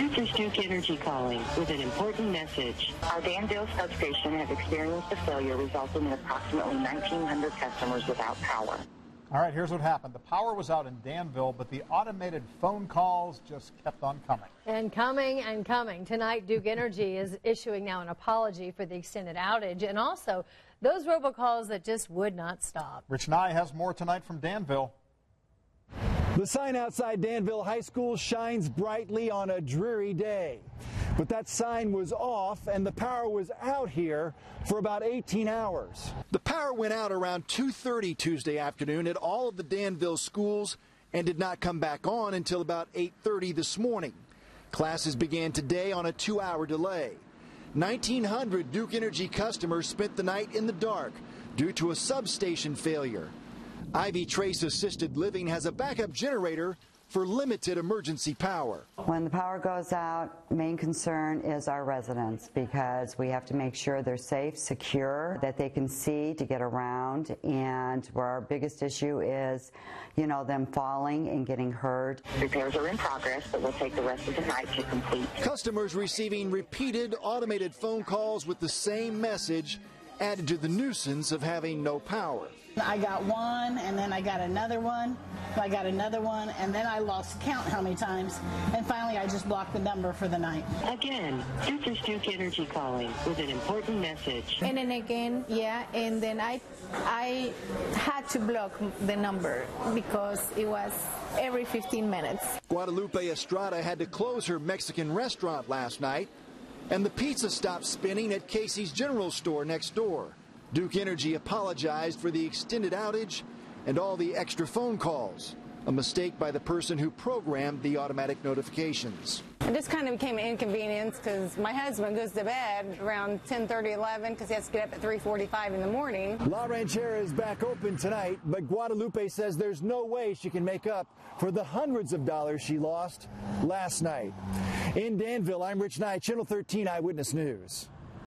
This is Duke Energy calling with an important message. Our Danville substation has experienced a failure resulting in approximately 1,900 customers without power. All right, here's what happened. The power was out in Danville, but the automated phone calls just kept on coming. And coming and coming. Tonight, Duke Energy is issuing now an apology for the extended outage and also those robocalls that just would not stop. Rich Nye has more tonight from Danville. The sign outside Danville High School shines brightly on a dreary day. But that sign was off and the power was out here for about 18 hours. The power went out around 2:30 Tuesday afternoon at all of the Danville schools and did not come back on until about 8:30 this morning. Classes began today on a 2-hour delay. 1,900 Duke Energy customers spent the night in the dark due to a substation failure. Ivy Trace Assisted Living has a backup generator for limited emergency power. When the power goes out, main concern is our residents because we have to make sure they're safe, secure, that they can see to get around, and where our biggest issue is, them falling and getting hurt. Repairs are in progress, but will take the rest of the night to complete. Customers receiving repeated automated phone calls with the same message added to the nuisance of having no power. I got one, and then I got another one, I got another one, and then I lost count how many times, and finally I just blocked the number for the night. Again, this is Duke Energy calling with an important message. And then again, and then I had to block the number because it was every 15 minutes. Guadalupe Estrada had to close her Mexican restaurant last night, and the pizza stopped spinning at Casey's General Store next door. Duke Energy apologized for the extended outage and all the extra phone calls, a mistake by the person who programmed the automatic notifications. It just kind of became an inconvenience because my husband goes to bed around 10:30, 11 because he has to get up at 3:45 in the morning. La Ranchera is back open tonight, but Guadalupe says there's no way she can make up for the hundreds of dollars she lost last night. In Danville, I'm Rich Nye, Channel 13 Eyewitness News.